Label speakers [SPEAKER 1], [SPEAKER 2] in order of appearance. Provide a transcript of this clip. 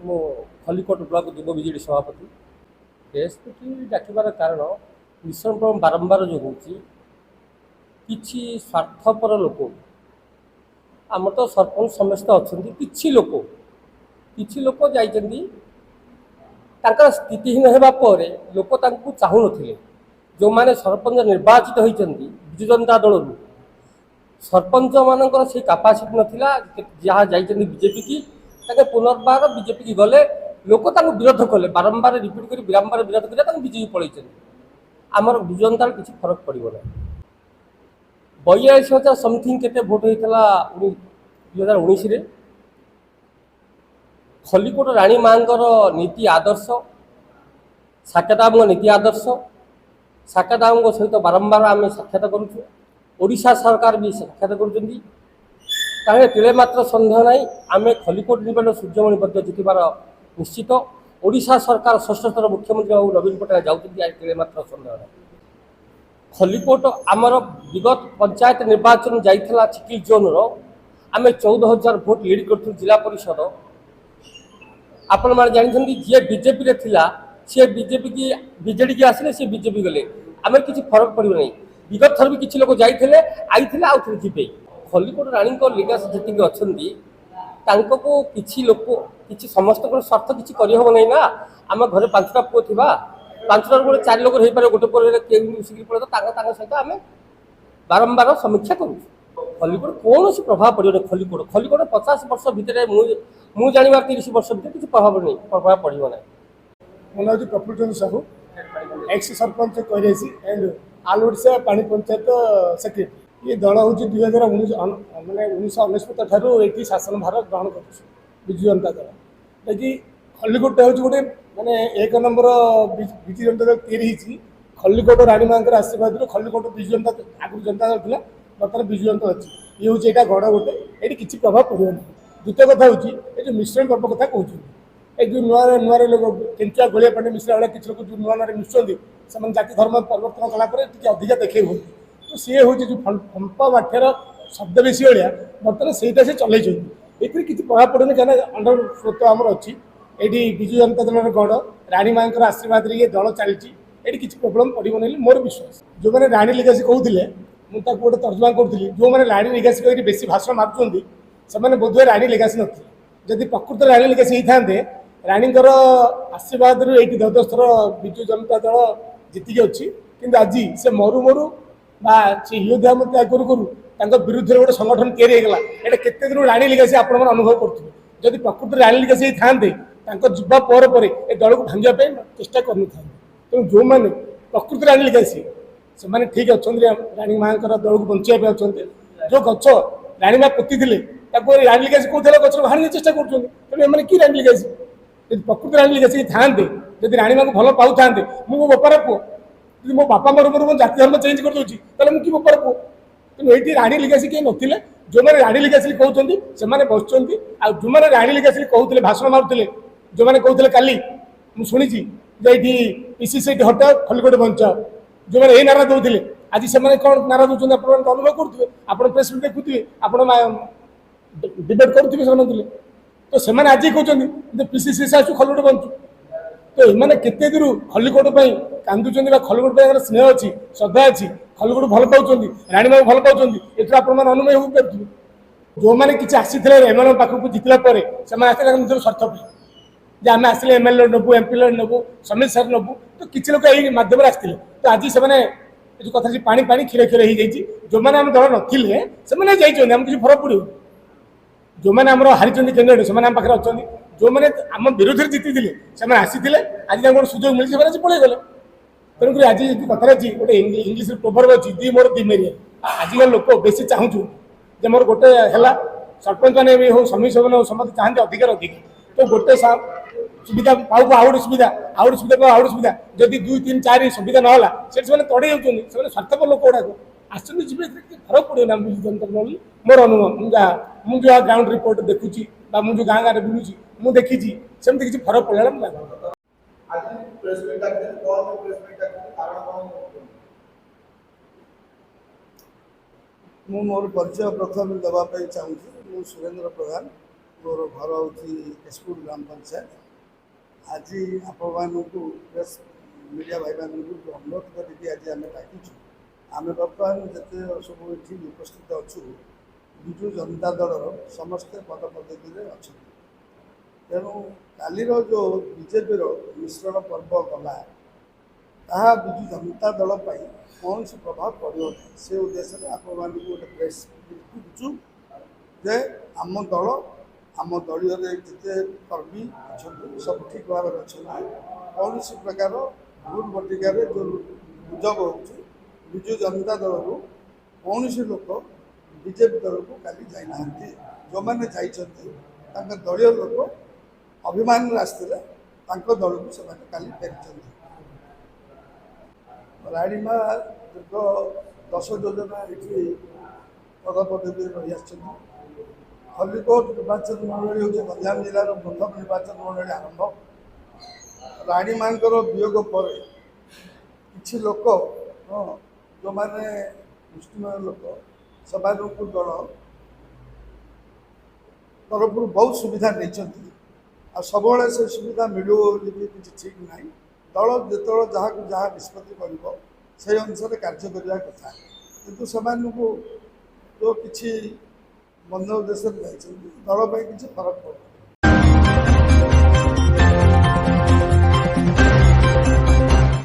[SPEAKER 1] मो खलिकोट ब्लॉक युव विजेडी सभापति press meet डाकिबार कारण मिश्रण प्रॉब्लम बारंबार जो होची किछि स्वार्थपर लोक आम तो सरपंच समस्त अच्छा किछि लोक जाइछन्ति तांकर स्थितिहीन होगा पर लोक तांकु चाहू नथिले जो माने सरपंच निर्वाचित होइछन्ति विजु जनता दल सरपंच मानकर से कैपेसिटी नथिला जहाँ जाइछन्ति बीजेपी की ताके पुनर्बार बीजेपी की गले लोक तांकु विरोध कले बारंबार रिपीट कर बारंबार विरोध करे तांकु बीजेपी पळैछन्ति आमर विजु जनता किछि फरक पड़िबो ना 42,000 समथिंग केते भोट होइतला 2019 रे खलिकोट राणी मांकर नीति आदर्श साकेताम नीति आदर्श साकेताम सहित बारंबार आम साक्षात करुचु ओडिशा सरकार भी साक्षात करें तिले मात्र सन्देह ना आम खलिकोट निर्वाचन सूर्यमणि बद्ध जितबार निश्चित ओडिशा सरकार षष्ठ थर मुख्यमंत्री बाबू नवीन पट्टनायक जाऊँगी तिले मात्र सन्देह ना खलिकोट आमर विगत पंचायत निर्वाचन जाइला चिकिल जोन आम 14,000 भोट लीड कर जिला परिषद आपण मैंने जानते जी बीजेपी रे थिला सी बीजेपी की बीजेडी की आसिले सी बीजेपी गले आम किसी फरक पड़ो ना विगत थर भी किसी लोग जाइए आईते आउ थे जी खलिकोट राणी लिगासी जी अच्छा को किसी लोक किसी समस्त स्वार्थ किसी करहब नहीं ना आम घर 5टा पुओ थी 5टा गोटे 4 लोग हो पारे गोटे पर मिसिक पड़े सहित आम बारंबार समीक्षा करूँ खलिकोट कौन प्रभाव पड़ो खलिकोट खलिकोट 50 वर्ष भितर मु जाना 30 वर्ष भितर किसी प्रभाव पड़ो ना
[SPEAKER 2] मन हूँ प्रफुल्ल चंद्र साहू एक्स सरपंच कहसी एंड आल ओडिशा पानी पंचायत सेक्रेटरी ये दल हूँ 2019 मानने 1999 ठारू ये शासन भार ग्रहण कर विजु जनता दल कि खलिकोट हूँ गोटे माने 1 नंबर विजु जनता दल तैयारी खलिकोट राणी माँ आशीर्वाद खलिकोट विजु जनता आगुरी जनता दल था बर्तमान विजु जनता अच्छी ये हूँ यहाँ गढ़ गोटे ये किसी प्रभाव पड़ो ना द्वितीय कथा हूँ ये जो मिश्रण पर्व कथा कहते ये जो नुआ नुआ लोग केंचुआ गोलिया पानी मिश्रा भाई किसी लोग जो नुआ नुआ मिशुच्च से जाति धर्म परिवर्तन कलापर अधिका देखे हो तो सी हूँ जो फंपा माठर शब्द बेसी भाया बर्तमान से चल ये किसी प्रभाव पड़े कहीं अंडर स्रोत आमर अच्छी ये विजु जनता दल गढ़ राणी माँ आशीर्वाद ये दल चलती किसी प्रॉब्लम पड़ो ना मोर विश्वास जो मैंने राणी लिगासी कहते मुझे गोटे तर्जमा करी जो मैंने राणी लिगासी कह बेसी भाषण मार्च से बोधे राणी लिगासी नथी जदि प्रकृत राणी लिगासी होते राणीकर आशीर्वाद ये 10 थर विजु जनता दल जीतिकी अच्छी कि आज से मरु मरु से योद्धा मत करू करू विरुद्ध गोटे संगठन तैयारीगला ये केते दिन राणी लिगासी आप अनुभव करुवे जदि प्रकृत राणी लिगासी थाते जीवा पर ए दल को भांगे चेष्टा कर तेणु जो मैंने प्रकृत राणी लिगासी से ठीक अच्छा राणी माँ दल को बचाई अच्छा जो गच राणी माँ पोती राणी लिगासी कौन गच भांगे चेष्टा कर कि राणी लिगासी प्रकृत राणी लिगासी थाते जब राणी माँ को भल पाऊ था मो बापार पुओ मो बापा मर मर मो जाति धर्म चेंज कर दूसरी मुझे बापार पुओ तेणु ये राणी लिगासी कहीं नथिले जो मैंने राणी लिगासी कहते से बस जो मैंने राणी लिगासी कहते भाषण मारुले जो मैंने कहते काली मुझे शुणी ये पीसीसी हटाओ खलिकोट बचाओ जो मैंने ये नारा दौले आज से कौन नारा दौरान आप अनुभव करुवे आप प्रेस देखुए आप डिबेट करुवे तो से आज कहते पीसीसी से आसू खलिकोट बंचु तो ये केते दूर खलिकोट कांदुच खलिकोट स्नेह अच्छी श्रद्धा अच्छी खलिकोट भल पाँच राणी माँ भल पाँच ये आप अनुभव हो पारे जो मैंने किसी आसी एम पाखक जितला से आसते निजर स्वार्थ जे आम आसले एमएलए नबू एमपी नबू समित सार नबू तो किसी लोग यही मध्यम आसते तो आज से जो कथा पानी पानी क्षीर क्षीर हो जाए जो मैंने आम दल नथिले से जाइए किसी फरक पड़ो जो मैंने आम हारी कैंडिडेट से पाखे अच्छा जो मैंने आम विरोध में जीति से आसी आज गोटे सुजोग मिली से पड़े गले तेणुक आज कथा अच्छी गोटे इंग्लीश प्रोवर्ब अच्छी दी मोर दी मेरिया आजिकल लोक बेसी चाहूँ जे मोर गोटे है सरपंच मैंने भी हो समिति सभ्य समस्त चाहते अधिकार अधिक तो गोटे सुविधा पाऊ आउट सुविधा आउट सुविधा जदि 2 3 4 सुविधा ना से तड़े जाऊँगी से स्वार्थपर लोक गुड़ाक आसवे फरक पड़ो ना मोर अनुभव मुझे ग्राउंड रिपोर्ट देखुची मुझे गाँ गाँव बुलूची मुझे देखी सेमती किसी फरक पड़ा
[SPEAKER 3] मोर परिचय प्रथम देवाई चाहूँगी सुरेन्द्र प्रधान ମୋର ଘର ହେଉଛି କେଶପୁର ଗ୍ରାମ ପଞ୍ଚାୟତ। ଆଜି ଆପଣମାନଙ୍କୁ ପ୍ରେସ୍ ମିଡ଼ିଆ ଭାଇମାନଙ୍କୁ ଅନୁରୋଧ କରିକି ଆଜି ଆମେ ଡାକିଛୁ। ଆମେ ବର୍ତ୍ତମାନ ଯେତେ ସବୁ ଏଠି ଉପସ୍ଥିତ ଅଛୁ ବିଜୁ ଜନତା ଦଳର ସମସ୍ତେ ପଦପଦବୀରେ ଅଛନ୍ତି। ତେଣୁ କାଲିର ଯେଉଁ ବିଜେପିର ମିଶ୍ରଣ ପର୍ବ ଗଲା ତାହା ବିଜୁ ଜନତା ଦଳ ପାଇଁ କୌଣସି ପ୍ରଭାବ ପଡ଼ିବ ନାହିଁ। ସେ ଉଦ୍ଦେଶ୍ୟରେ ଆପଣମାନଙ୍କୁ ଗୋଟେ ପ୍ରେସ୍ କରୁଛୁ ଯେ ଆମ ଦଳ ଆମ ଦଳୀୟରେ ଯେତେ କର୍ମୀ ଅଛନ୍ତି ସବୁ ଠିକ୍ ଭାବରେ ଅଛନ୍ତି। କୌଣସି ପ୍ରକାର ଭୁଲ ଭଟିକାରେ ଯେଉଁ ଗୁଜବ ହେଉଛି ବିଜୁ ଜନତା ଦଳରୁ କୌଣସି ଲୋକ ବିଜେପି ଦଳକୁ କାଲି ଯାଇନାହାନ୍ତି। ଯେଉଁମାନେ ଯାଇଛନ୍ତି ତାଙ୍କ ଦଳୀୟ ଲୋକ ଅଭିମାନରେ ଆସିଥିଲେ, ତାଙ୍କ ଦଳକୁ ସେମାନେ କାଲି ଫେରିଛନ୍ତି। ରାଣୀମା ଦୀର୍ଘ 10 ଯୋଜନା ଏଠି ପଦପଦବୀରେ ରହିଆସିଛନ୍ତି। ଖଲିକୋଟ ନିର୍ବାଚନ ମଣ୍ଡଳୀ ହେଉଛି ଗଞ୍ଜାମ ଜିଲ୍ଲାର ପ୍ରଥମ ନିର୍ବାଚନ ମଣ୍ଡଳୀ ଆରମ୍ଭ। ରାଣୀମାଙ୍କର ବିୟୋଗ ପରେ କିଛି ଲୋକ ଯେଉଁମାନେ ମୁଷ୍ଟିମୟ ଲୋକ ସେମାନଙ୍କୁ ଦଳ ତରଫରୁ ବହୁତ ସୁବିଧା ନେଇଛନ୍ତି। ଆଉ ସବୁବେଳେ ସେ ସୁବିଧା ମିଳିବ ବୋଲି ବି କିଛି ଠିକ୍ ନାହିଁ। ଦଳ ଯେତେବେଳେ ଯାହାକୁ ଯାହା ନିଷ୍ପତ୍ତି କରିବ ସେହି ଅନୁସାରେ କାର୍ଯ୍ୟ କରିବା କଥା। କିନ୍ତୁ ସେମାନଙ୍କୁ ଯେଉଁ କିଛି ମନ୍ଦ ଉଦ୍ଦେଶ୍ୟରେ ଯାଇଛନ୍ତି ଦଳ ପାଇଁ କିଛି ଫରକ ପଡ଼ୁନି।